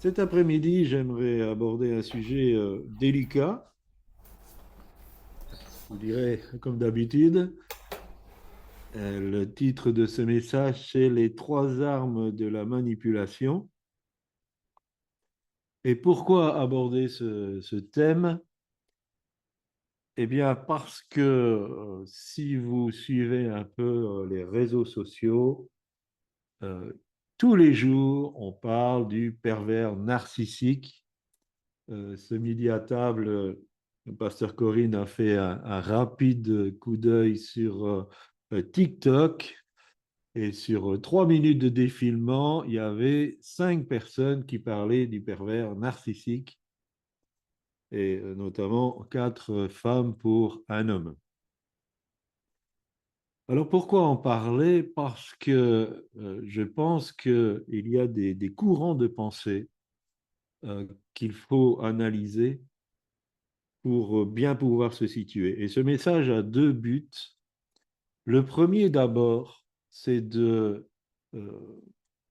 Cet après-midi, j'aimerais aborder un sujet délicat, je dirais comme d'habitude. Le titre de ce message, c'est Les trois armes de la manipulation. Et pourquoi aborder ce thème? Eh bien, parce que si vous suivez un peu les réseaux sociaux, euh, tous les jours, on parle du pervers narcissique. Ce midi à table, le pasteur Corinne a fait un rapide coup d'œil sur TikTok et sur 3 minutes de défilement, il y avait 5 personnes qui parlaient du pervers narcissique et notamment 4 femmes pour un homme. Alors pourquoi en parler? Parce que je pense qu'il y a des courants de pensée qu'il faut analyser pour bien pouvoir se situer. Et ce message a deux buts. Le premier d'abord, c'est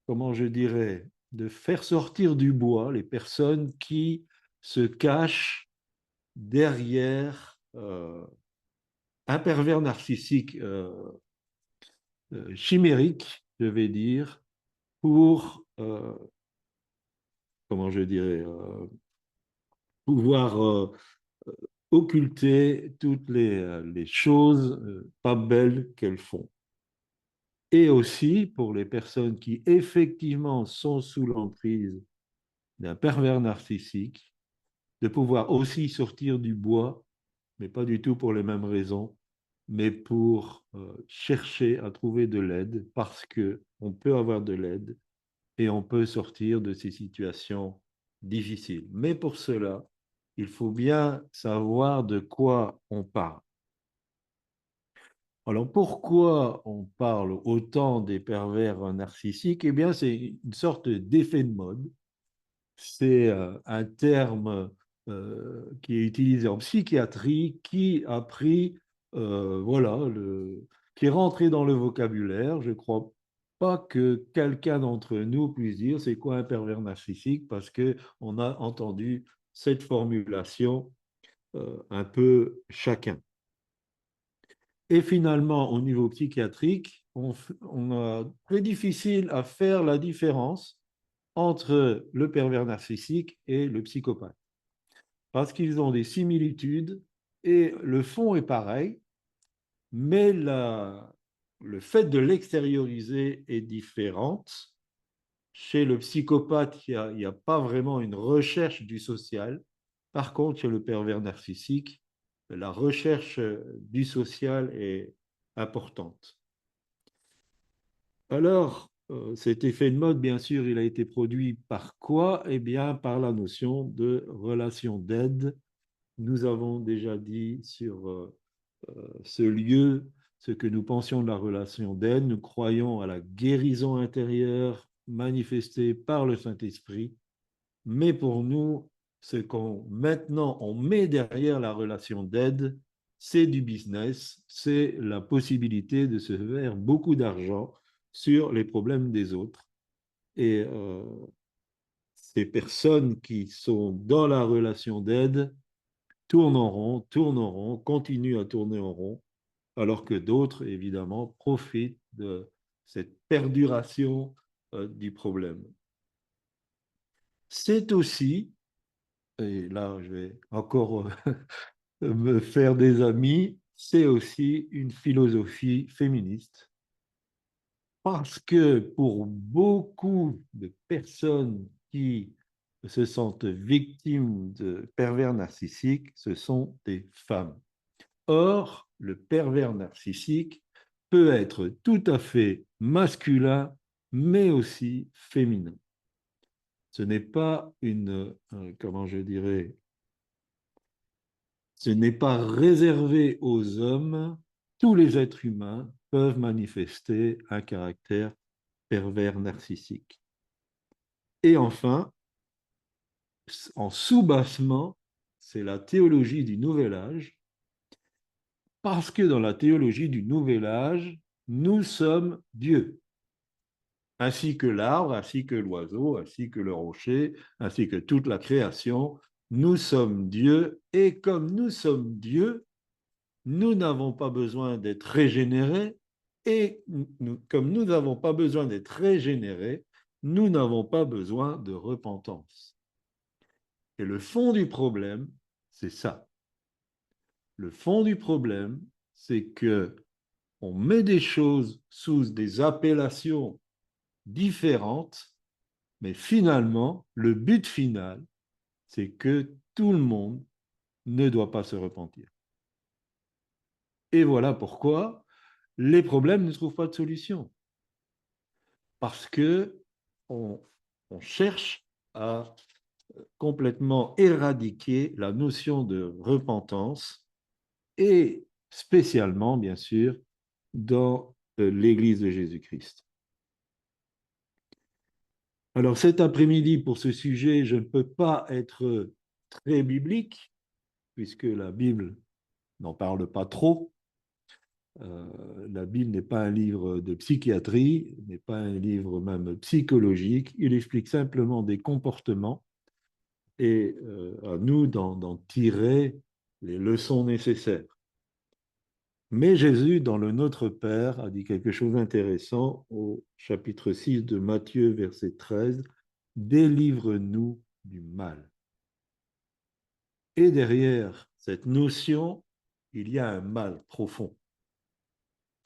comment je dirais, de faire sortir du bois les personnes qui se cachent derrière un pervers narcissique chimérique, je vais dire, pour, comment je dirais, pouvoir occulter toutes les choses pas belles qu'elles font. Et aussi pour les personnes qui effectivement sont sous l'emprise d'un pervers narcissique, de pouvoir aussi sortir du bois, mais pas du tout pour les mêmes raisons, mais pour chercher à trouver de l'aide, parce que on peut avoir de l'aide et on peut sortir de ces situations difficiles. Mais pour cela, il faut bien savoir de quoi on parle. Alors pourquoi on parle autant des pervers narcissiques? Eh bien, c'est une sorte d'effet de mode. C'est un terme qui est utilisé en psychiatrie, qui a pris, voilà, qui est rentré dans le vocabulaire. Je ne crois pas que quelqu'un d'entre nous puisse dire c'est quoi un pervers narcissique parce qu'on a entendu cette formulation un peu chacun. Et finalement, au niveau psychiatrique, on a très difficile à faire la différence entre le pervers narcissique et le psychopathe. Parce qu'ils ont des similitudes et le fond est pareil, mais le fait de l'extérioriser est différent. Chez le psychopathe, il n'y a pas vraiment une recherche du social. Par contre, chez le pervers narcissique, la recherche du social est importante. Alors, cet effet de mode, bien sûr, il a été produit par quoi? Eh bien, par la notion de relation d'aide. Nous avons déjà dit sur ce lieu ce que nous pensions de la relation d'aide. Nous croyons à la guérison intérieure manifestée par le Saint-Esprit. Mais pour nous, ce qu'on maintenant on met derrière la relation d'aide, c'est du business, c'est la possibilité de se faire beaucoup d'argent sur les problèmes des autres. Et ces personnes qui sont dans la relation d'aide tournent en rond, continuent à tourner en rond, alors que d'autres, évidemment, profitent de cette perduration du problème. C'est aussi, et là je vais encore me faire des amis, c'est aussi une philosophie féministe. Parce que pour beaucoup de personnes qui se sentent victimes de pervers narcissiques, ce sont des femmes. Or, le pervers narcissique peut être tout à fait masculin, mais aussi féminin. Ce n'est pas comment je dirais, ce n'est pas réservé aux hommes. Tous les êtres humains peuvent manifester un caractère pervers narcissique. Et enfin, en sous-bassement, c'est la théologie du Nouvel Âge, parce que dans la théologie du Nouvel Âge, nous sommes Dieu. ainsi que l'arbre, ainsi que l'oiseau, ainsi que le rocher, ainsi que toute la création. Nous sommes Dieu, et comme nous sommes Dieu, nous n'avons pas besoin d'être régénérés, et comme nous n'avons pas besoin d'être régénérés, nous n'avons pas besoin de repentance. Et le fond du problème, c'est ça. Le fond du problème, c'est que on met des choses sous des appellations différentes, mais finalement, le but final, c'est que tout le monde ne doit pas se repentir. Et voilà pourquoi les problèmes ne trouvent pas de solution. Parce que on cherche à complètement éradiquer la notion de repentance et spécialement, bien sûr, dans l'Église de Jésus-Christ. Alors cet après-midi, pour ce sujet, je ne peux pas être très biblique, puisque la Bible n'en parle pas trop. La Bible n'est pas un livre de psychiatrie, n'est pas un livre même psychologique. Il explique simplement des comportements et à nous d'en tirer les leçons nécessaires. Mais Jésus, dans le Notre Père, a dit quelque chose d'intéressant au chapitre 6 de Matthieu, verset 13, « Délivre-nous du mal ». Et derrière cette notion, il y a un mal profond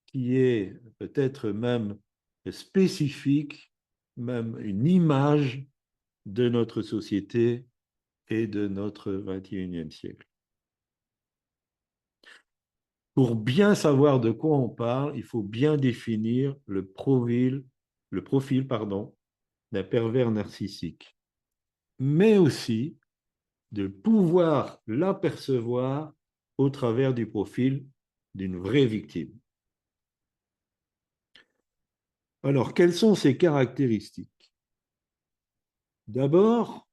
qui est peut-être même spécifique, même une image de notre société et de notre 21e siècle. Pour bien savoir de quoi on parle, il faut bien définir le profil d'un pervers narcissique, mais aussi de pouvoir l'apercevoir au travers du profil d'une vraie victime. Alors, quelles sont ces caractéristiques? D'abord,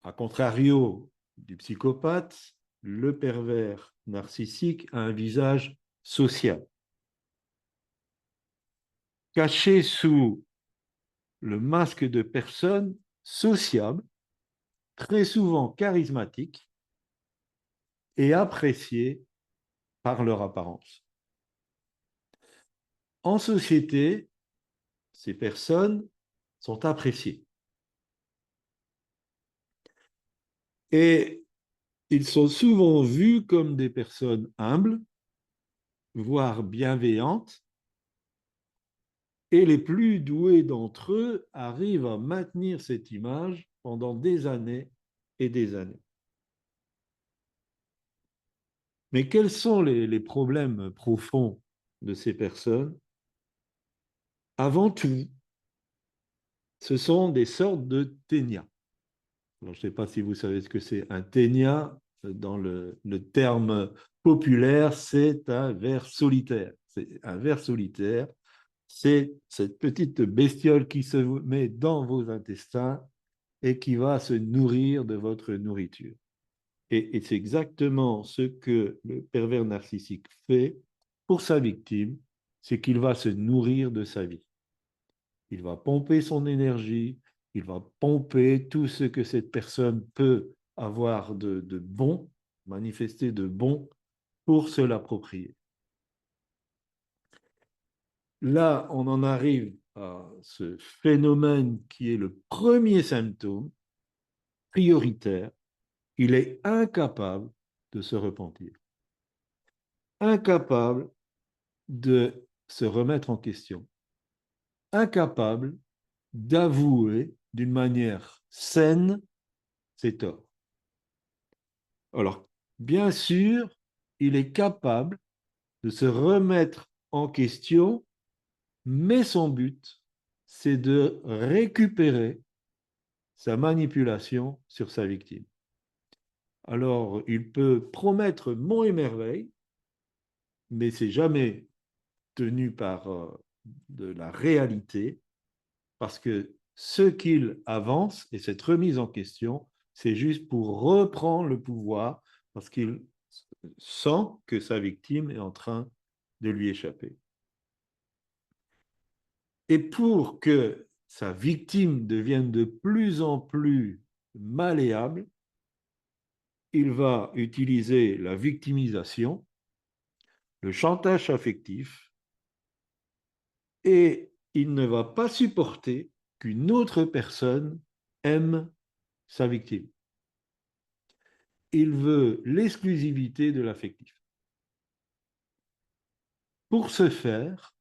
à contrario du psychopathe, le pervers narcissique a un visage social. Caché sous le masque de personnes sociables, très souvent charismatiques et appréciées par leur apparence. En société, ces personnes sont appréciées. Et ils sont souvent vus comme des personnes humbles, voire bienveillantes, et les plus doués d'entre eux arrivent à maintenir cette image pendant des années et des années. Mais quels sont les problèmes profonds de ces personnes? Avant tout, ce sont des sortes de ténias. Alors, je ne sais pas si vous savez ce que c'est un ténia. Dans le terme populaire, c'est un ver solitaire. C'est un ver solitaire, c'est cette petite bestiole qui se met dans vos intestins et qui va se nourrir de votre nourriture. Et c'est exactement ce que le pervers narcissique fait pour sa victime, c'est qu'il va se nourrir de sa vie. Il va pomper son énergie, il va pomper tout ce que cette personne peut avoir de bon, manifester de bon pour se l'approprier. Là, on en arrive à ce phénomène qui est le premier symptôme prioritaire. Il est incapable de se repentir, incapable de se remettre en question, incapable d'avouer d'une manière saine ses torts. Alors, bien sûr, il est capable de se remettre en question, mais son but, c'est de récupérer sa manipulation sur sa victime. Alors, il peut promettre monts et merveilles, mais c'est jamais tenu par de la réalité, parce que ce qu'il avance et cette remise en question, c'est juste pour reprendre le pouvoir, parce qu'il sent que sa victime est en train de lui échapper. Et pour que sa victime devienne de plus en plus malléable, il va utiliser la victimisation, le chantage affectif, et il ne va pas supporter qu'une autre personne aime sa victime. Il veut l'exclusivité de l'affectif. Pour ce faire,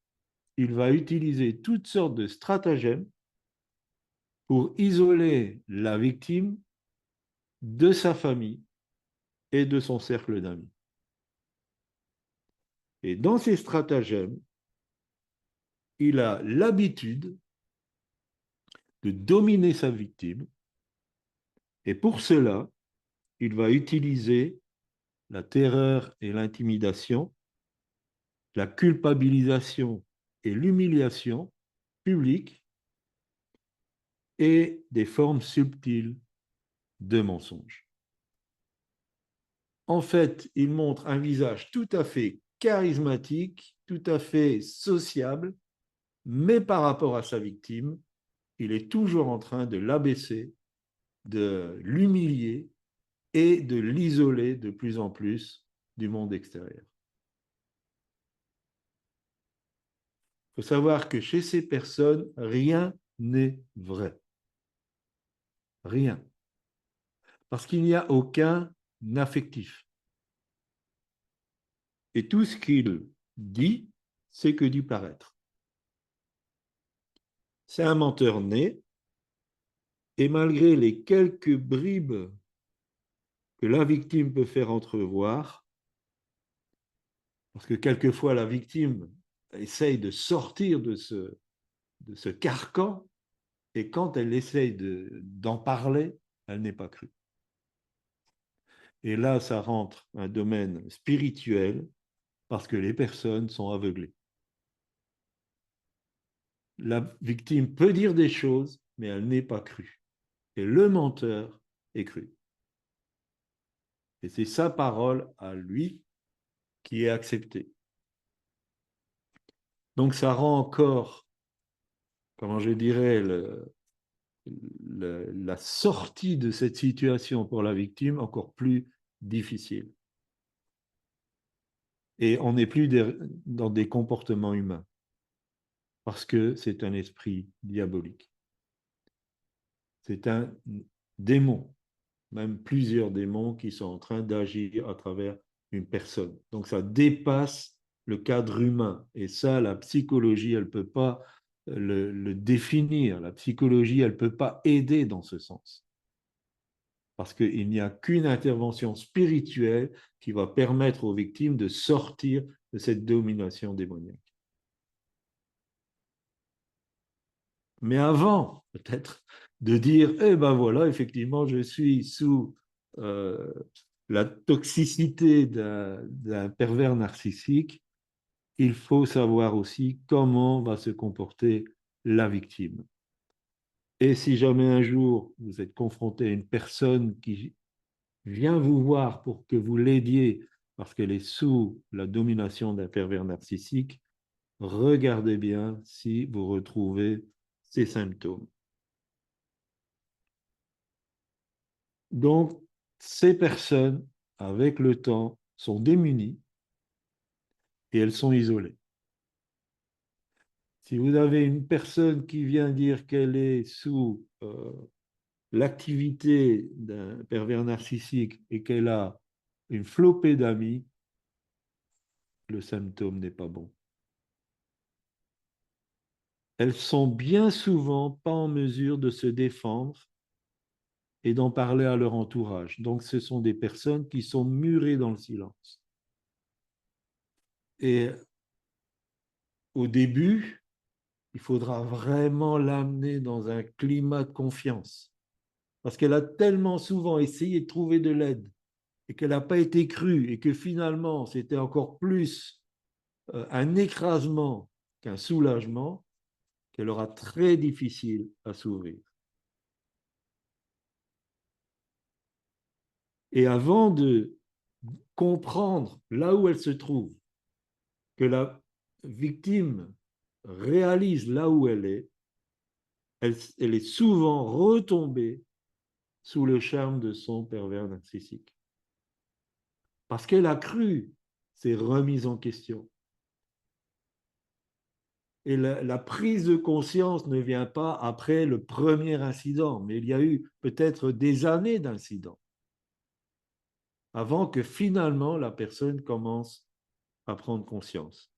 il va utiliser toutes sortes de stratagèmes pour isoler la victime de sa famille et de son cercle d'amis. Et dans ces stratagèmes, il a l'habitude de dominer sa victime, et pour cela, il va utiliser la terreur et l'intimidation, la culpabilisation et l'humiliation publique et des formes subtiles de mensonges. En fait, il montre un visage tout à fait charismatique, tout à fait sociable, mais par rapport à sa victime, il est toujours en train de l'abaisser, de l'humilier et de l'isoler de plus en plus du monde extérieur. Il faut savoir que chez ces personnes, rien n'est vrai. Rien. Parce qu'il n'y a aucun affectif. Et tout ce qu'il dit, c'est que du paraître. C'est un menteur né, et malgré les quelques bribes que la victime peut faire entrevoir, parce que quelquefois la victime essaye de sortir de ce carcan, et quand elle essaye d'en parler, elle n'est pas crue. Et là, ça rentre un domaine spirituel, parce que les personnes sont aveuglées. La victime peut dire des choses, mais elle n'est pas crue. Et le menteur est cru. Et c'est sa parole à lui qui est acceptée. Donc ça rend encore, comment je dirais, la sortie de cette situation pour la victime encore plus difficile. Et on n'est plus dans des comportements humains, parce que c'est un esprit diabolique. C'est un démon, même plusieurs démons qui sont en train d'agir à travers une personne. Donc ça dépasse le cadre humain. Et ça, la psychologie, elle ne peut pas le définir. La psychologie, elle ne peut pas aider dans ce sens. Parce qu'il n'y a qu'une intervention spirituelle qui va permettre aux victimes de sortir de cette domination démoniaque. Mais avant, peut-être, de dire, eh ben voilà, effectivement, je suis sous la toxicité d'un pervers narcissique, il faut savoir aussi comment va se comporter la victime. Et si jamais un jour vous êtes confronté à une personne qui vient vous voir pour que vous l'aidiez parce qu'elle est sous la domination d'un pervers narcissique, regardez bien si vous retrouvez ces symptômes. Donc, ces personnes, avec le temps, sont démunies et elles sont isolées. Si vous avez une personne qui vient dire qu'elle est sous l'activité d'un pervers narcissique et qu'elle a une flopée d'amis, le symptôme n'est pas bon. Elles sont bien souvent pas en mesure de se défendre et d'en parler à leur entourage. Donc, ce sont des personnes qui sont murées dans le silence. Et au début, il faudra vraiment l'amener dans un climat de confiance. Parce qu'elle a tellement souvent essayé de trouver de l'aide et qu'elle n'a pas été crue et que finalement, c'était encore plus un écrasement qu'un soulagement, qu'elle aura très difficile à s'ouvrir. Et avant de comprendre là où elle se trouve, que la victime réalise là où elle est elle est souvent retombée sous le charme de son pervers narcissique. Parce qu'elle a cru, c'est remise en question. Et la prise de conscience ne vient pas après le premier incident, mais il y a eu peut-être des années d'incidents avant que finalement la personne commence à prendre conscience.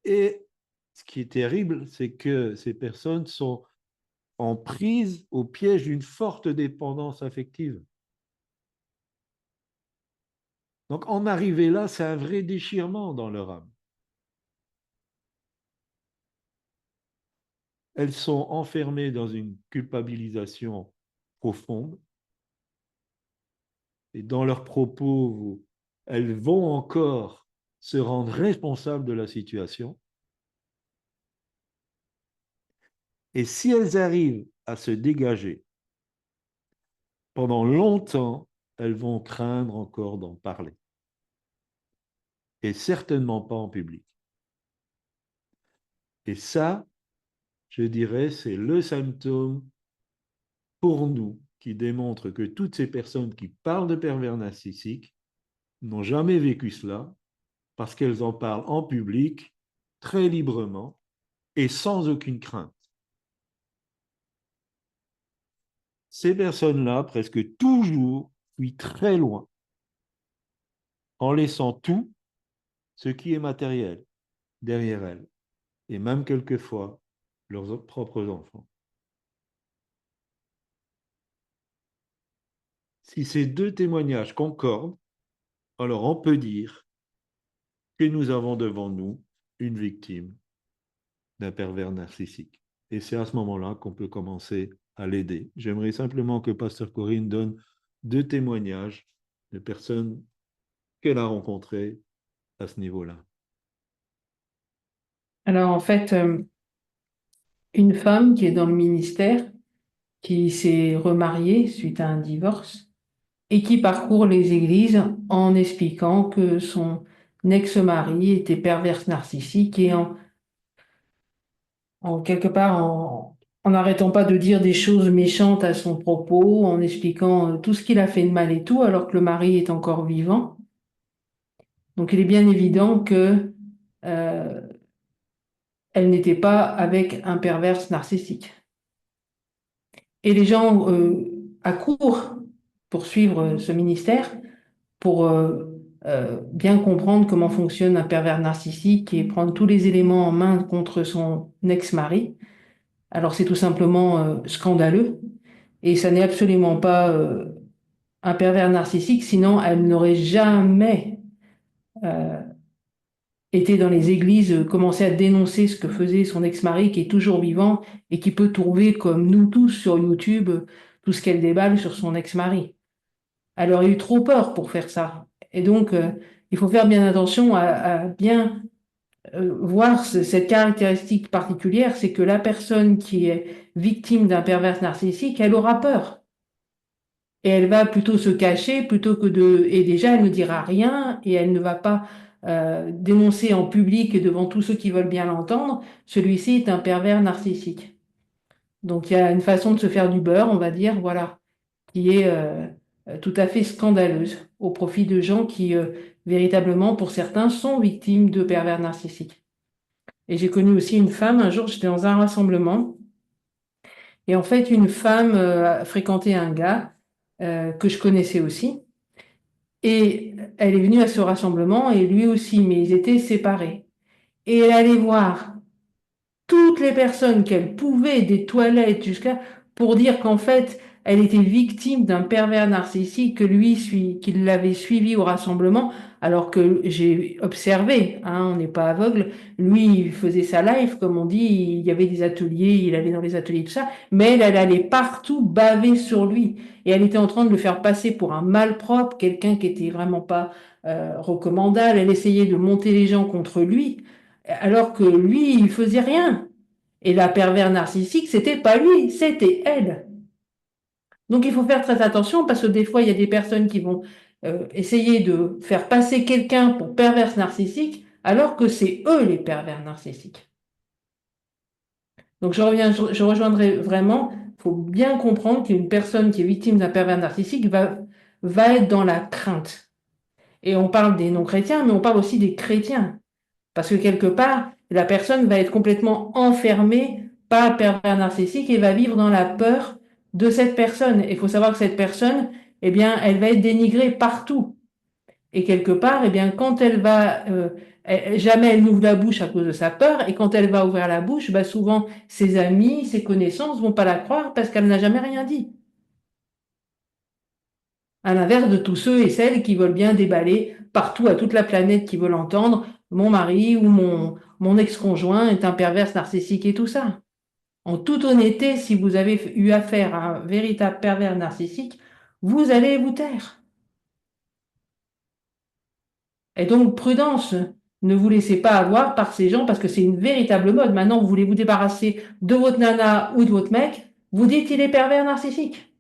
Et ce qui est terrible, c'est que ces personnes sont en prise au piège d'une forte dépendance affective. Donc en arriver là, c'est un vrai déchirement dans leur âme. Elles sont enfermées dans une culpabilisation profonde et dans leurs propos, elles vont encore se rendre responsables de la situation. Et si elles arrivent à se dégager, pendant longtemps, elles vont craindre encore d'en parler. Et certainement pas en public. Et ça, je dirais, c'est le symptôme pour nous qui démontre que toutes ces personnes qui parlent de pervers narcissiques n'ont jamais vécu cela parce qu'elles en parlent en public, très librement et sans aucune crainte. Ces personnes-là, presque toujours, fuient très loin, en laissant tout ce qui est matériel derrière elles, et même quelquefois leurs propres enfants. Si ces deux témoignages concordent, alors on peut dire que nous avons devant nous une victime d'un pervers narcissique. Et c'est à ce moment-là qu'on peut commencer à l'aider. J'aimerais simplement que Pasteur Corinne donne deux témoignages de personnes qu'elle a rencontrées à ce niveau-là. Alors en fait, une femme qui est dans le ministère, qui s'est remariée suite à un divorce et qui parcourt les églises en expliquant que son ex-mari était perverse narcissique et en quelque part en n'arrêtant pas de dire des choses méchantes à son propos, en expliquant tout ce qu'il a fait de mal et tout, alors que le mari est encore vivant. Donc il est bien évident que euh, elle n'était pas avec un perverse narcissique. Et les gens accourent pour suivre ce ministère, pour bien comprendre comment fonctionne un pervers narcissique et prendre tous les éléments en main contre son ex-mari. Alors c'est tout simplement scandaleux et ça n'est absolument pas un pervers narcissique, sinon elle n'aurait jamais euh, été dans les églises, commencé à dénoncer ce que faisait son ex-mari qui est toujours vivant et qui peut trouver, comme nous tous sur YouTube, tout ce qu'elle déballe sur son ex-mari. Elle aurait eu trop peur pour faire ça. Et donc, il faut faire bien attention à bien voir cette caractéristique particulière, c'est que la personne qui est victime d'un pervers narcissique, elle aura peur. Et elle va plutôt se cacher plutôt que de... Et déjà, elle ne dira rien et elle ne va pas dénoncer en public et devant tous ceux qui veulent bien l'entendre, celui-ci est un pervers narcissique. Donc il y a une façon de se faire du beurre, on va dire, voilà, qui est tout à fait scandaleuse au profit de gens qui, véritablement, pour certains, sont victimes de pervers narcissiques. Et j'ai connu aussi une femme, un jour j'étais dans un rassemblement, et en fait une femme fréquentait un gars que je connaissais aussi, et elle est venue à ce rassemblement, et lui aussi, mais ils étaient séparés. Et elle allait voir toutes les personnes qu'elle pouvait, des toilettes jusqu'à, pour dire qu'en fait, elle était victime d'un pervers narcissique que qui l'avait suivi au rassemblement, alors que j'ai observé, hein, on n'est pas aveugle, lui, il faisait sa live, comme on dit, il y avait des ateliers, il allait dans les ateliers, tout ça, mais elle allait partout baver sur lui, et elle était en train de le faire passer pour un malpropre, quelqu'un qui était vraiment pas recommandable, elle essayait de monter les gens contre lui, alors que lui, il faisait rien. Et la pervers narcissique, c'était pas lui, c'était elle. Donc il faut faire très attention parce que des fois, il y a des personnes qui vont essayer de faire passer quelqu'un pour pervers narcissique alors que c'est eux les pervers narcissiques. Donc je rejoindrai vraiment, il faut bien comprendre qu'une personne qui est victime d'un pervers narcissique va être dans la crainte. Et on parle des non-chrétiens, mais on parle aussi des chrétiens. Parce que quelque part, la personne va être complètement enfermée par le pervers narcissique et va vivre dans la peur de cette personne. Il faut savoir que cette personne, eh bien, elle va être dénigrée partout. Et quelque part, eh bien, quand elle va, jamais elle n'ouvre la bouche à cause de sa peur, et quand elle va ouvrir la bouche, bah souvent ses amis, ses connaissances vont pas la croire parce qu'elle n'a jamais rien dit. À l'inverse de tous ceux et celles qui veulent bien déballer partout à toute la planète, qui veulent entendre mon mari ou mon ex-conjoint est un pervers narcissique et tout ça. En toute honnêteté, si vous avez eu affaire à un véritable pervers narcissique, vous allez vous taire. Et donc, prudence, ne vous laissez pas avoir par ces gens parce que c'est une véritable mode. Maintenant, vous voulez vous débarrasser de votre nana ou de votre mec, vous dites qu'il est pervers narcissique.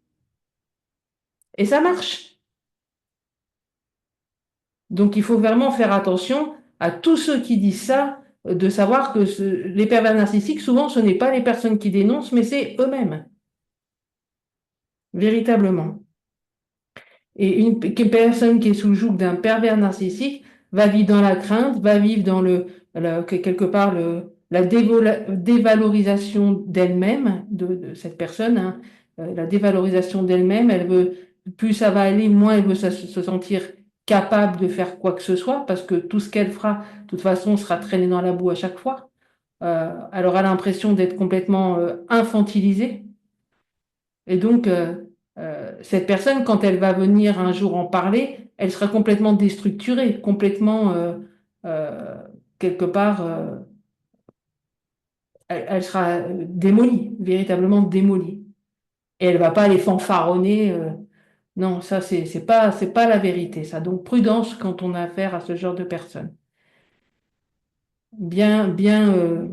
Et ça marche. Donc, il faut vraiment faire attention à tous ceux qui disent ça, de savoir que les pervers narcissiques, souvent, ce n'est pas les personnes qui dénoncent, mais c'est eux-mêmes, véritablement. Et une personne qui est sous le joug d'un pervers narcissique va vivre dans la crainte, va vivre dans quelque part la dévalorisation d'elle-même, de cette personne, hein. La dévalorisation d'elle-même, elle veut, plus ça va aller, moins elle veut se sentir capable de faire quoi que ce soit, parce que tout ce qu'elle fera, de toute façon, sera traîné dans la boue à chaque fois. Elle aura l'impression d'être complètement infantilisée. Et donc, cette personne, quand elle va venir un jour en parler, elle sera complètement déstructurée, complètement, euh, quelque part, elle sera démolie, véritablement démolie. Et elle va pas aller fanfaronner. Non, ça, c'est pas la vérité, ça. Donc, prudence quand on a affaire à ce genre de personnes. Bien, bien,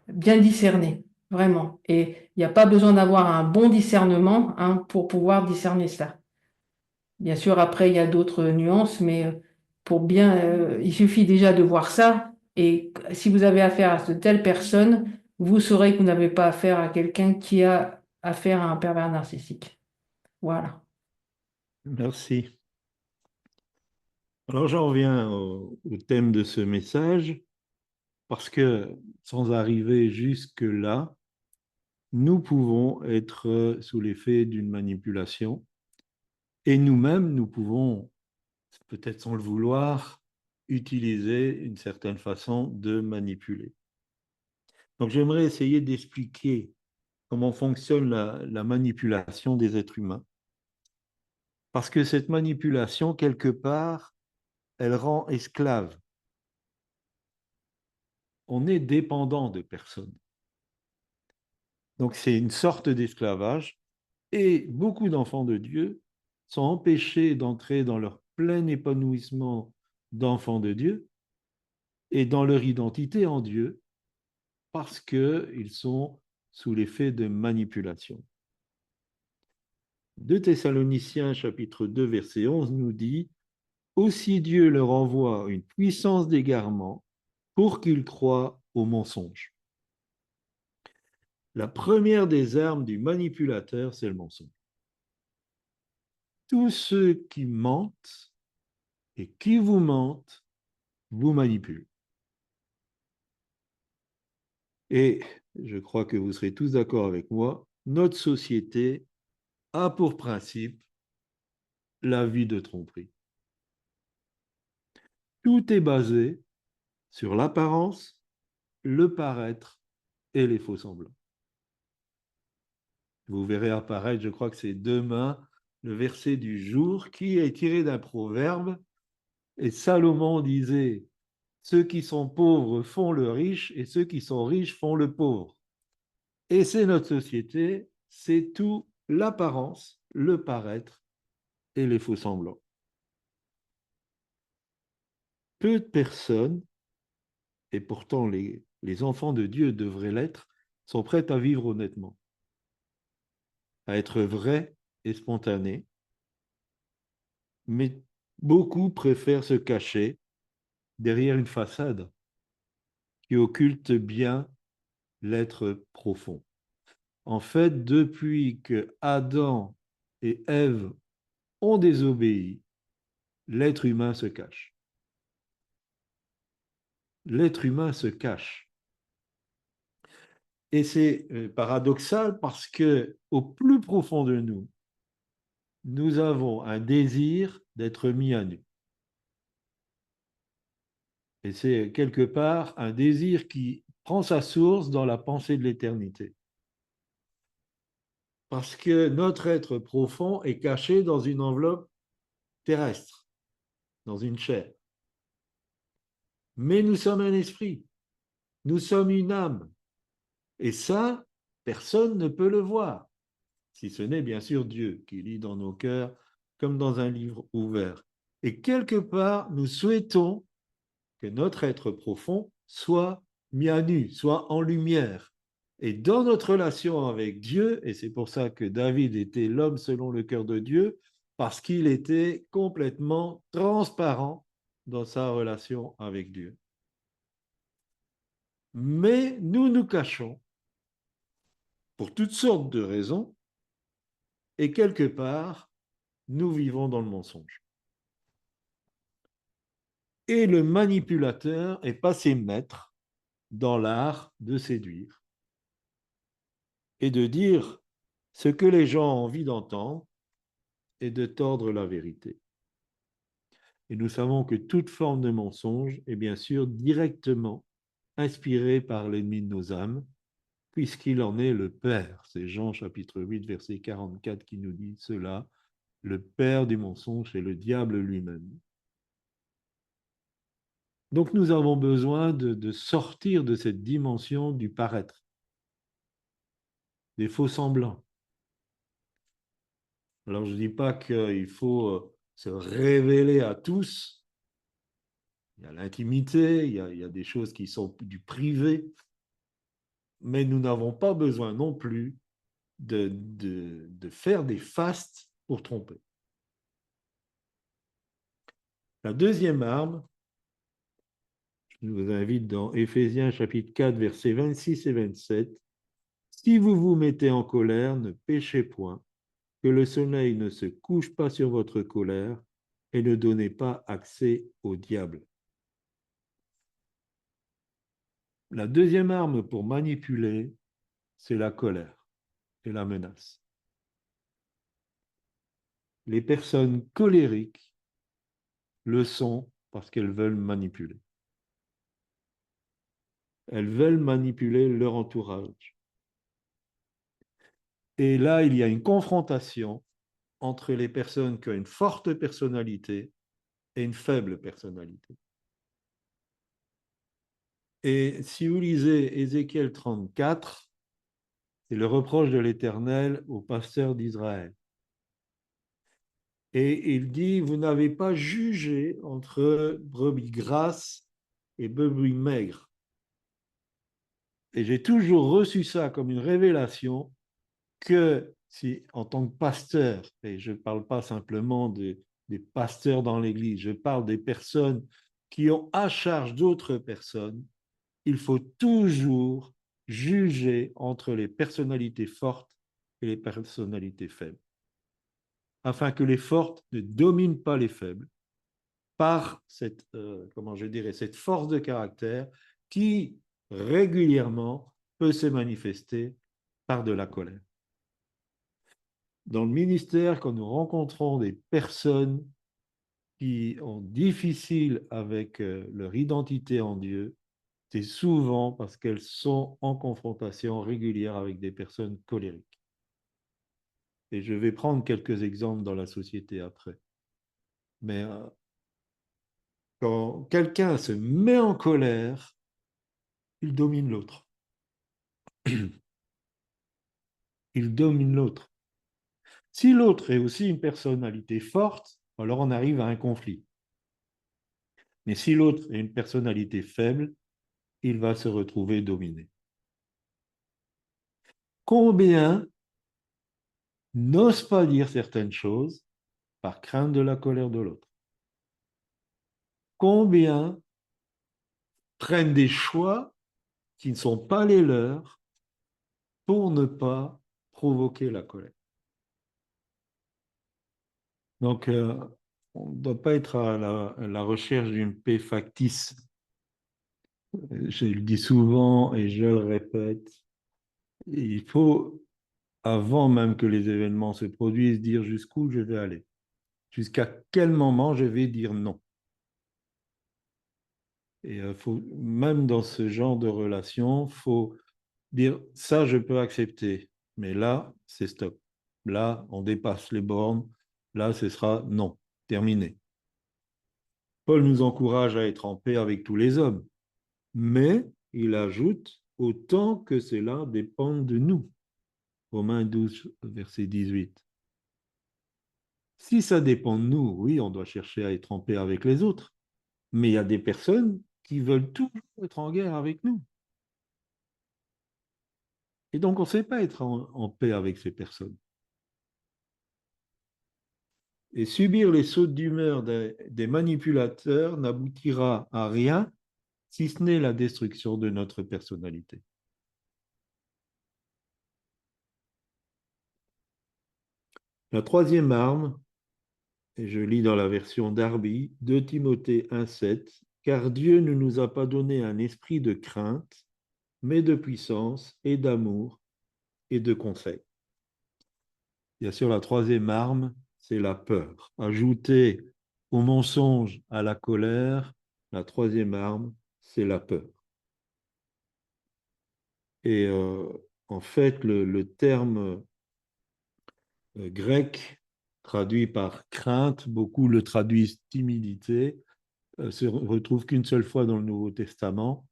bien discerner, vraiment. Et il n'y a pas besoin d'avoir un bon discernement, hein, pour pouvoir discerner ça. Bien sûr, après, il y a d'autres nuances, mais il suffit déjà de voir ça. Et si vous avez affaire à de telles personnes, vous saurez que vous n'avez pas affaire à quelqu'un qui a affaire à un pervers narcissique. Voilà. Merci. Alors j'en reviens au thème de ce message, parce que sans arriver jusque-là, nous pouvons être sous l'effet d'une manipulation et nous-mêmes, nous pouvons, peut-être sans le vouloir, utiliser une certaine façon de manipuler. Donc j'aimerais essayer d'expliquer comment fonctionne la manipulation des êtres humains. Parce que cette manipulation, quelque part, elle rend esclave. On est dépendant de personnes. Donc c'est une sorte d'esclavage. Et beaucoup d'enfants de Dieu sont empêchés d'entrer dans leur plein épanouissement d'enfants de Dieu et dans leur identité en Dieu parce qu'ils sont sous l'effet de manipulation. 2 Thessaloniciens chapitre 2 verset 11 nous dit « Aussi Dieu leur envoie une puissance d'égarement pour qu'ils croient au mensonge. » La première des armes du manipulateur, c'est le mensonge. Tous ceux qui mentent et qui vous mentent vous manipulent. Et je crois que vous serez tous d'accord avec moi, notre société a pour principe la vie de tromperie. Tout est basé sur l'apparence, le paraître et les faux-semblants. Vous verrez apparaître, je crois que c'est demain, le verset du jour qui est tiré d'un proverbe. Et Salomon disait, ceux qui sont pauvres font le riche et ceux qui sont riches font le pauvre. Et c'est notre société, c'est tout l'apparence, le paraître et les faux-semblants. Peu de personnes, et pourtant les enfants de Dieu devraient l'être, sont prêtes à vivre honnêtement, à être vrais et spontanés, mais beaucoup préfèrent se cacher derrière une façade qui occulte bien l'être profond. En fait, depuis que Adam et Ève ont désobéi, l'être humain se cache. L'être humain se cache. Et c'est paradoxal parce que au plus profond de nous, nous avons un désir d'être mis à nu. Et c'est quelque part un désir qui prend sa source dans la pensée de l'éternité. Parce que notre être profond est caché dans une enveloppe terrestre, dans une chair. Mais nous sommes un esprit, nous sommes une âme. Et ça, personne ne peut le voir, si ce n'est bien sûr Dieu qui lit dans nos cœurs comme dans un livre ouvert. Et quelque part, nous souhaitons que notre être profond soit mis à nu, soit en lumière. Et dans notre relation avec Dieu, et c'est pour ça que David était l'homme selon le cœur de Dieu, parce qu'il était complètement transparent dans sa relation avec Dieu. Mais nous nous cachons pour toutes sortes de raisons, et quelque part, nous vivons dans le mensonge. Et le manipulateur est passé maître dans l'art de séduire et de dire ce que les gens ont envie d'entendre et de tordre la vérité. Et nous savons que toute forme de mensonge est bien sûr directement inspirée par l'ennemi de nos âmes, puisqu'il en est le père. C'est Jean chapitre 8, verset 44 qui nous dit cela. Le père du mensonge est le diable lui-même. Donc nous avons besoin de sortir de cette dimension du paraître, des faux semblants. Alors je ne dis pas qu'il faut se révéler à tous. Il y a l'intimité, il y a des choses qui sont du privé, mais nous n'avons pas besoin non plus de faire des fastes pour tromper. La deuxième arme, je vous invite dans Éphésiens chapitre 4, versets 26 et 27, si vous vous mettez en colère, ne péchez point, que le soleil ne se couche pas sur votre colère et ne donnez pas accès au diable. La deuxième arme pour manipuler, c'est la colère et la menace. Les personnes colériques le sont parce qu'elles veulent manipuler. Elles veulent manipuler leur entourage. Et là, il y a une confrontation entre les personnes qui ont une forte personnalité et une faible personnalité. Et si vous lisez Ézéchiel 34, c'est le reproche de l'Éternel aux pasteurs d'Israël. Et il dit, vous n'avez pas jugé entre brebis grasses et brebis maigres. Et j'ai toujours reçu ça comme une révélation que si, en tant que pasteur, et je ne parle pas simplement des pasteurs dans l'Église, je parle des personnes qui ont à charge d'autres personnes, il faut toujours juger entre les personnalités fortes et les personnalités faibles, afin que les fortes ne dominent pas les faibles par cette, comment je dirais, cette force de caractère qui régulièrement peut se manifester par de la colère. Dans le ministère, quand nous rencontrons des personnes qui ont difficile avec leur identité en Dieu, c'est souvent parce qu'elles sont en confrontation régulière avec des personnes colériques. Et je vais prendre quelques exemples dans la société après. Mais quand quelqu'un se met en colère, il domine l'autre. Il domine l'autre. Si l'autre est aussi une personnalité forte, alors on arrive à un conflit. Mais si l'autre est une personnalité faible, il va se retrouver dominé. Combien n'osent pas dire certaines choses par crainte de la colère de l'autre? Combien prennent des choix qui ne sont pas les leurs pour ne pas provoquer la colère. Donc, on ne doit pas être à la recherche d'une paix factice. Je le dis souvent et je le répète, il faut, avant même que les événements se produisent, dire jusqu'où je vais aller, jusqu'à quel moment je vais dire non. Et faut, même dans ce genre de relation, il faut dire ça, je peux accepter, mais là, c'est stop. Là, on dépasse les bornes. Là, ce sera non, terminé. Paul nous encourage à être en paix avec tous les hommes, mais il ajoute autant que cela dépend de nous. Romains 12, verset 18. Si ça dépend de nous, oui, on doit chercher à être en paix avec les autres, mais il y a des personnes qui veulent toujours être en guerre avec nous. Et donc, on ne sait pas être en paix avec ces personnes. Et subir les sautes d'humeur des manipulateurs n'aboutira à rien si ce n'est la destruction de notre personnalité. La troisième arme, et je lis dans la version Darby, 2 Timothée 1,7, car Dieu ne nous a pas donné un esprit de crainte, mais de puissance et d'amour et de conseil. Bien sûr, la troisième arme, c'est la peur. Ajouter au mensonge, à la colère, la troisième arme, c'est la peur. Et en fait, le terme grec traduit par crainte, beaucoup le traduisent timidité, se retrouve qu'une seule fois dans le Nouveau Testament,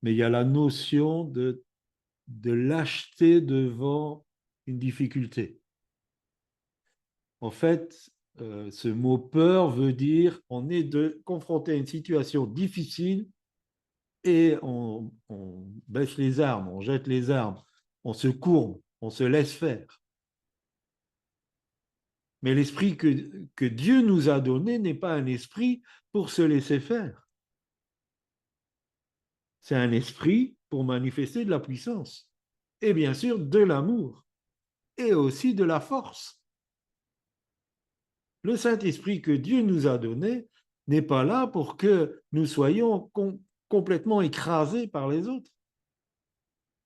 mais il y a la notion de lâcheté devant une difficulté. En fait, ce mot peur veut dire on est confronté à une situation difficile et on baisse les armes, on jette les armes, on se courbe, on se laisse faire. Mais l'esprit que Dieu nous a donné n'est pas un esprit pour se laisser faire. C'est un esprit pour manifester de la puissance. Et bien sûr, de l'amour. Et aussi de la force. Le Saint-Esprit que Dieu nous a donné n'est pas là pour que nous soyons complètement écrasés par les autres.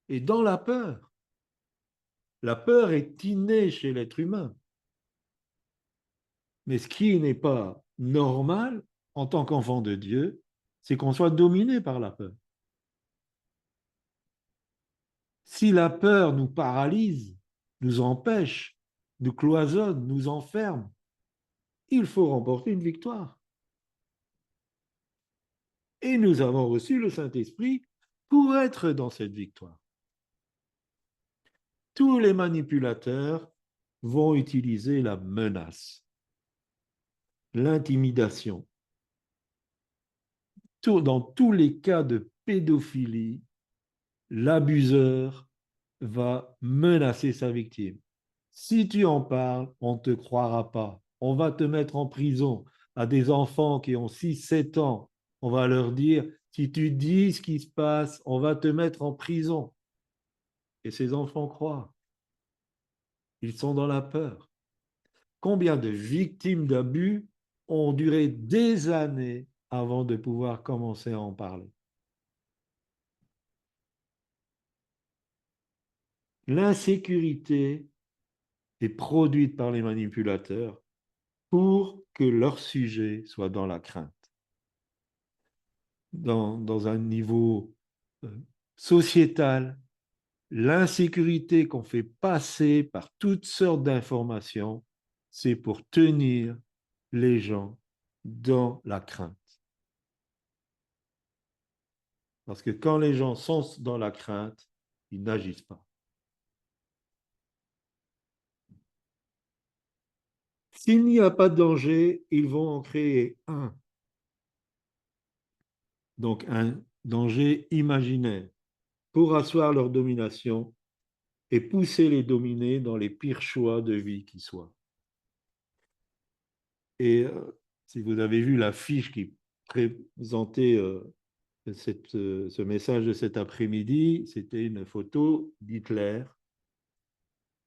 Et dans la peur est innée chez l'être humain. Mais ce qui n'est pas normal en tant qu'enfant de Dieu, c'est qu'on soit dominé par la peur. Si la peur nous paralyse, nous empêche, nous cloisonne, nous enferme, il faut remporter une victoire. Et nous avons reçu le Saint-Esprit pour être dans cette victoire. Tous les manipulateurs vont utiliser la menace, l'intimidation. Dans tous les cas de pédophilie, l'abuseur va menacer sa victime. Si tu en parles, on ne te croira pas. On va te mettre en prison. À des enfants qui ont 6, 7 ans, on va leur dire, si tu dis ce qui se passe, on va te mettre en prison. Et ces enfants croient. Ils sont dans la peur. Combien de victimes d'abus ont duré des années avant de pouvoir commencer à en parler? L'insécurité est produite par les manipulateurs pour que leur sujet soit dans la crainte. Dans un niveau sociétal, l'insécurité qu'on fait passer par toutes sortes d'informations, c'est pour tenir les gens dans la crainte. Parce que quand les gens sont dans la crainte, ils n'agissent pas. S'il n'y a pas de danger, ils vont en créer un. Donc un danger imaginaire pour asseoir leur domination et pousser les dominés dans les pires choix de vie qui soient. Et si vous avez vu la fiche qui présentait ce message de cet après-midi, c'était une photo d'Hitler.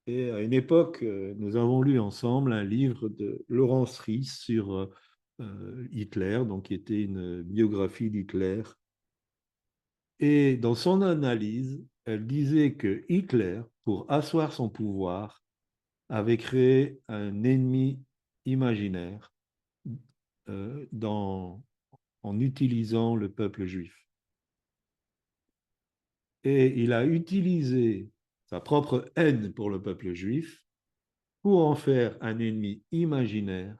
Et à une époque, nous avons lu ensemble un livre de Laurence Ries sur Hitler, donc qui était une biographie d'Hitler. Et dans son analyse, elle disait que Hitler, pour asseoir son pouvoir, avait créé un ennemi imaginaire en utilisant le peuple juif. Et il a utilisé sa propre haine pour le peuple juif pour en faire un ennemi imaginaire,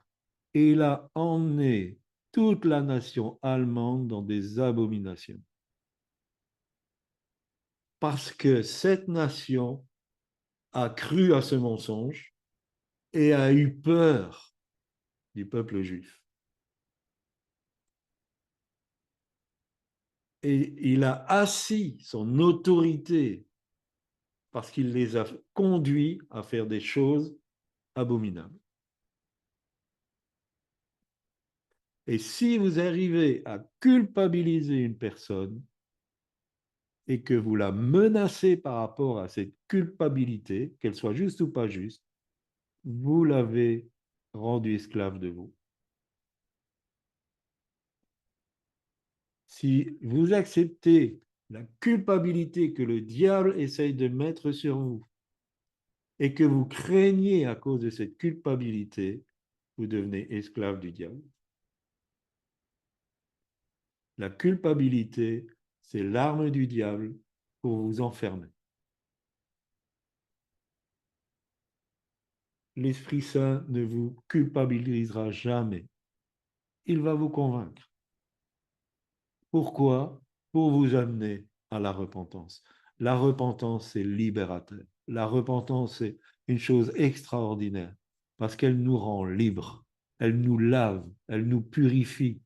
et il a emmené toute la nation allemande dans des abominations. Parce que cette nation a cru à ce mensonge et a eu peur du peuple juif. Et il a assis son autorité parce qu'il les a conduits à faire des choses abominables. Et si vous arrivez à culpabiliser une personne et que vous la menacez par rapport à cette culpabilité, qu'elle soit juste ou pas juste, vous l'avez rendu esclave de vous. Si vous acceptez la culpabilité que le diable essaye de mettre sur vous et que vous craignez à cause de cette culpabilité, vous devenez esclave du diable. La culpabilité, c'est l'arme du diable pour vous enfermer. L'Esprit Saint ne vous culpabilisera jamais. Il va vous convaincre. Pourquoi? Pour vous amener à la repentance. La repentance, c'est libérateur. La repentance, c'est une chose extraordinaire parce qu'elle nous rend libres, elle nous lave, elle nous purifie.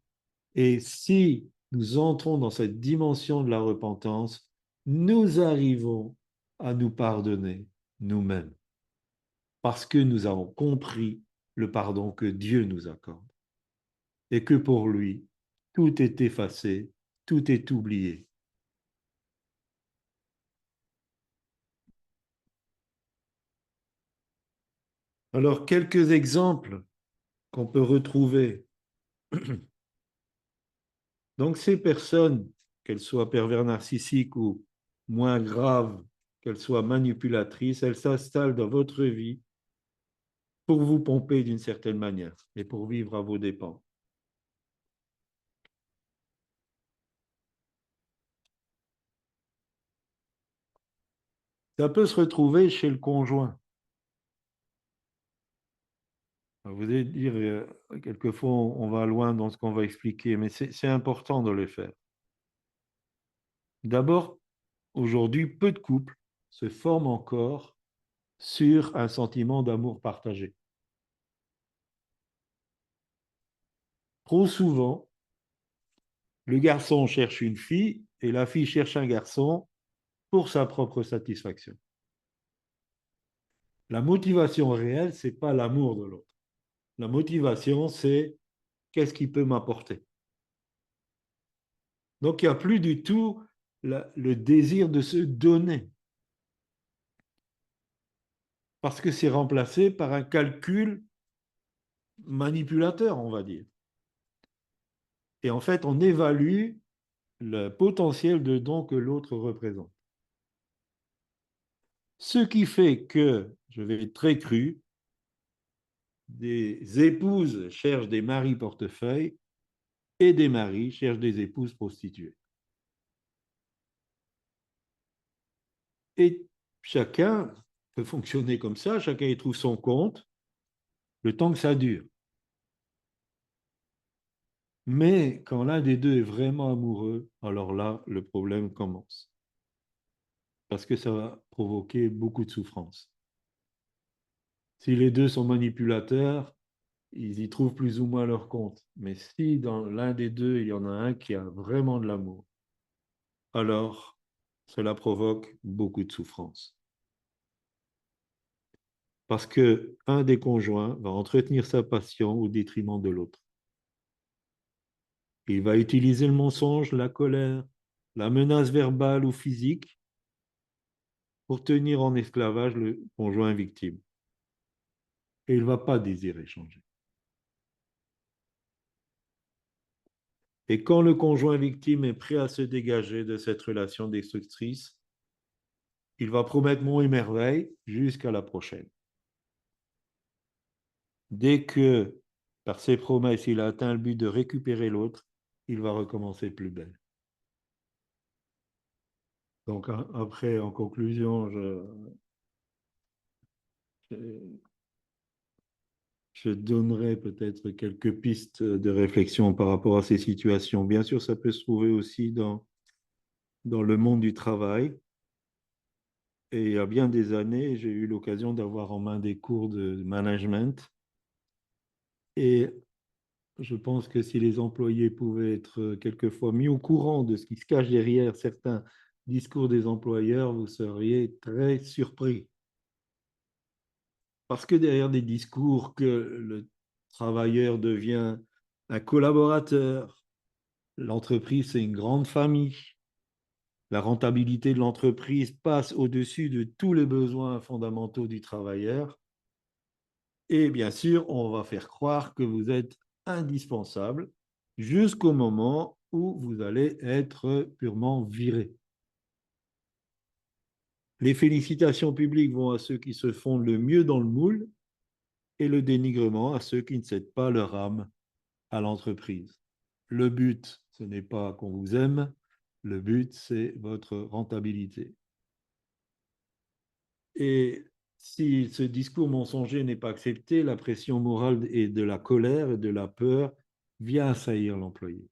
Et si nous entrons dans cette dimension de la repentance, nous arrivons à nous pardonner nous-mêmes parce que nous avons compris le pardon que Dieu nous accorde et que pour lui, tout est effacé, tout est oublié. Alors, quelques exemples qu'on peut retrouver. Donc, ces personnes, qu'elles soient pervers narcissiques ou moins graves, qu'elles soient manipulatrices, elles s'installent dans votre vie pour vous pomper d'une certaine manière et pour vivre à vos dépens. Ça peut se retrouver chez le conjoint. Vous allez dire, quelquefois, on va loin dans ce qu'on va expliquer, mais c'est important de le faire. D'abord, aujourd'hui, peu de couples se forment encore sur un sentiment d'amour partagé. Trop souvent, le garçon cherche une fille et la fille cherche un garçon pour sa propre satisfaction. La motivation réelle, ce n'est pas l'amour de l'autre. La motivation, c'est qu'est-ce qu'il peut m'apporter. Donc, il n'y a plus du tout le désir de se donner. Parce que c'est remplacé par un calcul manipulateur, on va dire. Et en fait, on évalue le potentiel de don que l'autre représente. Ce qui fait que, je vais être très cru, des épouses cherchent des maris portefeuilles et des maris cherchent des épouses prostituées. Et chacun peut fonctionner comme ça, chacun y trouve son compte, le temps que ça dure. Mais quand l'un des deux est vraiment amoureux, alors là, le problème commence. Parce que ça va provoquer beaucoup de souffrance. Si les deux sont manipulateurs, ils y trouvent plus ou moins leur compte. Mais si dans l'un des deux, il y en a un qui a vraiment de l'amour, alors cela provoque beaucoup de souffrance. Parce que un des conjoints va entretenir sa passion au détriment de l'autre. Il va utiliser le mensonge, la colère, la menace verbale ou physique pour tenir en esclavage le conjoint victime. Et il ne va pas désirer changer. Et quand le conjoint victime est prêt à se dégager de cette relation destructrice, il va promettre monts et merveilles jusqu'à la prochaine. Dès que, par ses promesses, il a atteint le but de récupérer l'autre, il va recommencer de plus belle. Donc après, en conclusion, je donnerai peut-être quelques pistes de réflexion par rapport à ces situations. Bien sûr, ça peut se trouver aussi dans le monde du travail. Et il y a bien des années, j'ai eu l'occasion d'avoir en main des cours de management. Et je pense que si les employés pouvaient être quelquefois mis au courant de ce qui se cache derrière certains discours des employeurs, vous seriez très surpris. Parce que derrière des discours que le travailleur devient un collaborateur, l'entreprise, c'est une grande famille. La rentabilité de l'entreprise passe au-dessus de tous les besoins fondamentaux du travailleur. Et bien sûr, on va faire croire que vous êtes indispensable jusqu'au moment où vous allez être purement viré. Les félicitations publiques vont à ceux qui se font le mieux dans le moule et le dénigrement à ceux qui ne cèdent pas leur âme à l'entreprise. Le but, ce n'est pas qu'on vous aime, le but, c'est votre rentabilité. Et si ce discours mensonger n'est pas accepté, la pression morale et de la colère et de la peur vient assaillir l'employé.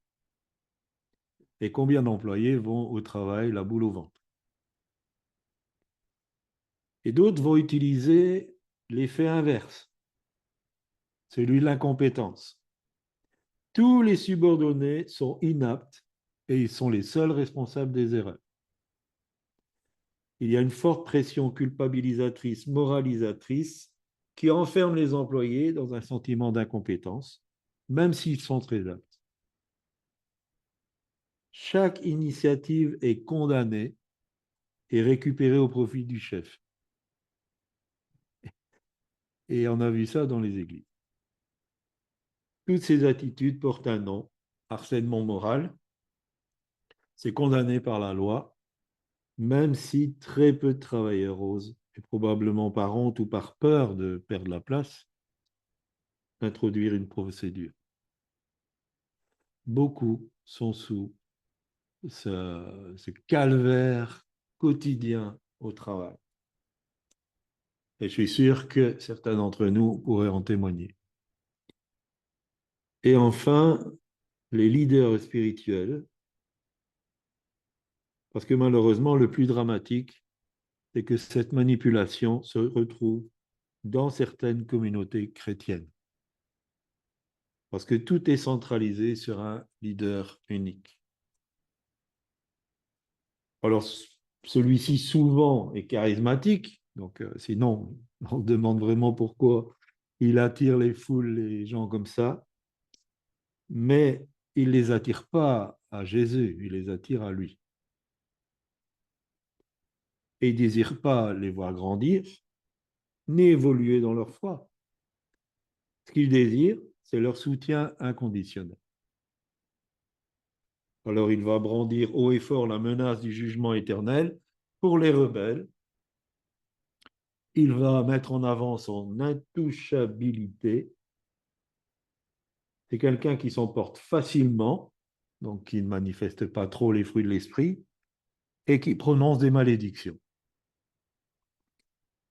Et combien d'employés vont au travail la boule au ventre? Et d'autres vont utiliser l'effet inverse, celui de l'incompétence. Tous les subordonnés sont inaptes et ils sont les seuls responsables des erreurs. Il y a une forte pression culpabilisatrice, moralisatrice, qui enferme les employés dans un sentiment d'incompétence, même s'ils sont très aptes. Chaque initiative est condamnée et récupérée au profit du chef. Et on a vu ça dans les églises. Toutes ces attitudes portent un nom, harcèlement moral. C'est condamné par la loi, même si très peu de travailleurs osent, et probablement par honte ou par peur de perdre la place, introduire une procédure. Beaucoup sont sous ce calvaire quotidien au travail. Et je suis sûr que certains d'entre nous pourraient en témoigner. Et enfin, les leaders spirituels, parce que malheureusement, le plus dramatique, c'est que cette manipulation se retrouve dans certaines communautés chrétiennes. Parce que tout est centralisé sur un leader unique. Alors, celui-ci souvent est charismatique, donc sinon, on se demande vraiment pourquoi il attire les foules, les gens comme ça, mais il ne les attire pas à Jésus, il les attire à lui. Et il ne désire pas les voir grandir, ni évoluer dans leur foi. Ce qu'il désire, c'est leur soutien inconditionnel. Alors il va brandir haut et fort la menace du jugement éternel pour les rebelles. Il va mettre en avant son intouchabilité. C'est quelqu'un qui s'emporte facilement, donc qui ne manifeste pas trop les fruits de l'esprit, et qui prononce des malédictions.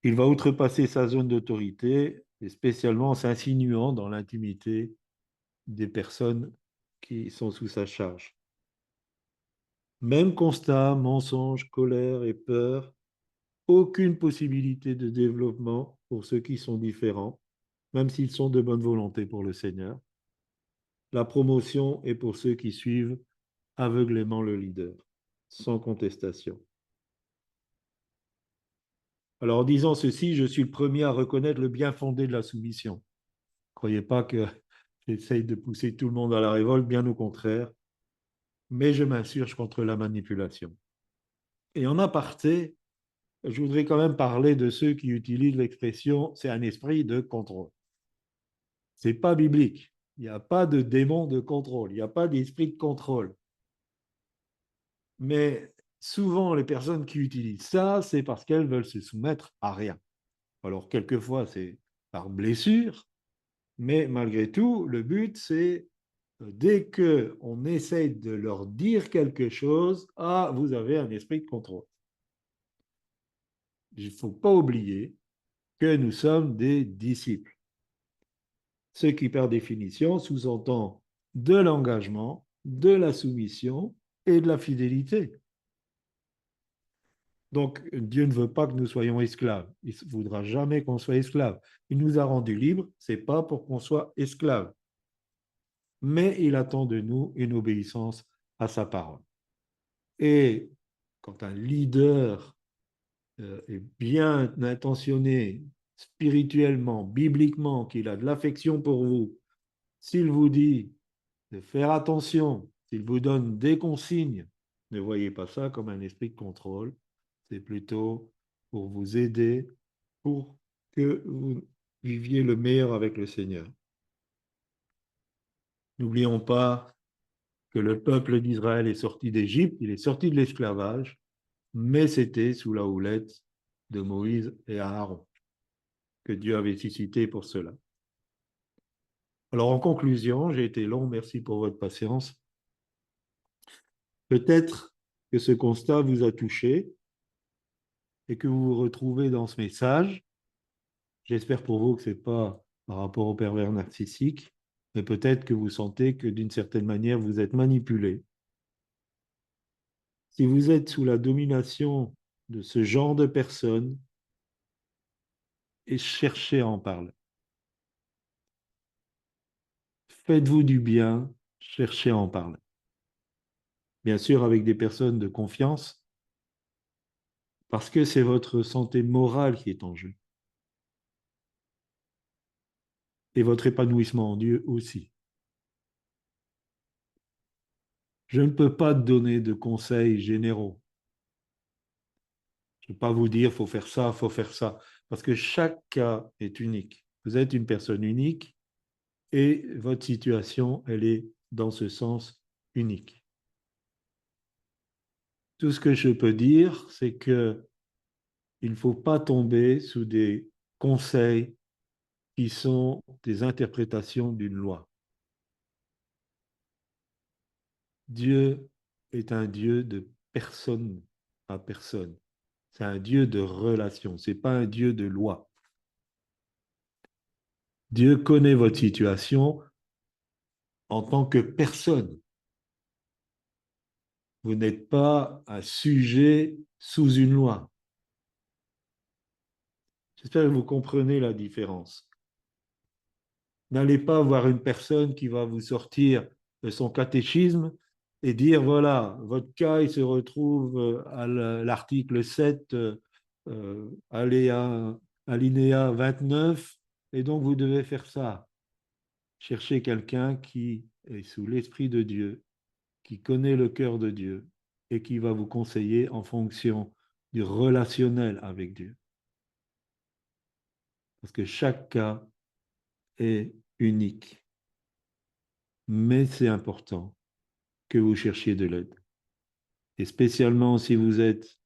Il va outrepasser sa zone d'autorité, et spécialement en s'insinuant dans l'intimité des personnes qui sont sous sa charge. Même constat, mensonge, colère et peur, aucune possibilité de développement pour ceux qui sont différents, même s'ils sont de bonne volonté pour le Seigneur. La promotion est pour ceux qui suivent aveuglément le leader, sans contestation. Alors, en disant ceci, je suis le premier à reconnaître le bien fondé de la soumission. Ne croyez pas que j'essaye de pousser tout le monde à la révolte, bien au contraire, mais je m'insurge contre la manipulation. Et en aparté, je voudrais quand même parler de ceux qui utilisent l'expression c'est un esprit de contrôle. C'est pas biblique. Il n'y a pas de démon de contrôle, il n'y a pas d'esprit de contrôle. Mais souvent, les personnes qui utilisent ça, c'est parce qu'elles veulent se soumettre à rien. Alors, quelquefois, c'est par blessure, mais malgré tout, le but, c'est dès qu'on essaye de leur dire quelque chose, ah, vous avez un esprit de contrôle. Il ne faut pas oublier que nous sommes des disciples. Ce qui, par définition, sous-entend de l'engagement, de la soumission et de la fidélité. Donc, Dieu ne veut pas que nous soyons esclaves. Il ne voudra jamais qu'on soit esclaves. Il nous a rendus libres, ce n'est pas pour qu'on soit esclaves. Mais il attend de nous une obéissance à sa parole. Et quand un leader est bien intentionné spirituellement, bibliquement, qu'il a de l'affection pour vous, s'il vous dit de faire attention, s'il vous donne des consignes, ne voyez pas ça comme un esprit de contrôle, c'est plutôt pour vous aider, pour que vous viviez le meilleur avec le Seigneur. N'oublions pas que le peuple d'Israël est sorti d'Égypte, il est sorti de l'esclavage, mais c'était sous la houlette de Moïse et Aaron que Dieu avait suscité pour cela. Alors en conclusion, j'ai été long, merci pour votre patience. Peut-être que ce constat vous a touché et que vous vous retrouvez dans ce message. J'espère pour vous que ce n'est pas par rapport au pervers narcissique, mais peut-être que vous sentez que d'une certaine manière, vous êtes manipulé. Si vous êtes sous la domination de ce genre de personnes, et cherchez à en parler. Faites-vous du bien, cherchez à en parler. Bien sûr, avec des personnes de confiance, parce que c'est votre santé morale qui est en jeu. Et votre épanouissement en Dieu aussi. Je ne peux pas donner de conseils généraux. Je ne peux pas vous dire, il faut faire ça, parce que chaque cas est unique. Vous êtes une personne unique et votre situation, elle est dans ce sens unique. Tout ce que je peux dire, c'est que il ne faut pas tomber sous des conseils qui sont des interprétations d'une loi. Dieu est un Dieu de personne à personne. C'est un Dieu de relation, ce n'est pas un Dieu de loi. Dieu connaît votre situation en tant que personne. Vous n'êtes pas un sujet sous une loi. J'espère que vous comprenez la différence. N'allez pas voir une personne qui va vous sortir de son catéchisme et dire, voilà, votre cas, il se retrouve à l'article 7, alinéa 29, et donc vous devez faire ça. Cherchez quelqu'un qui est sous l'Esprit de Dieu, qui connaît le cœur de Dieu et qui va vous conseiller en fonction du relationnel avec Dieu. Parce que chaque cas est unique. Mais c'est important que vous cherchiez de l'aide. Et spécialement si vous êtes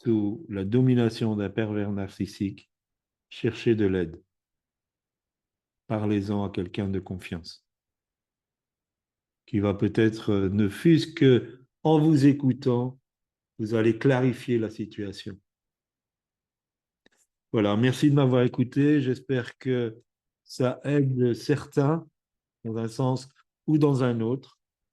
sous la domination d'un pervers narcissique, cherchez de l'aide. Parlez-en à quelqu'un de confiance, qui va peut-être, ne fût-ce que en vous écoutant, vous allez clarifier la situation. Voilà, merci de m'avoir écouté. J'espère que ça aide certains dans un sens ou dans un autre.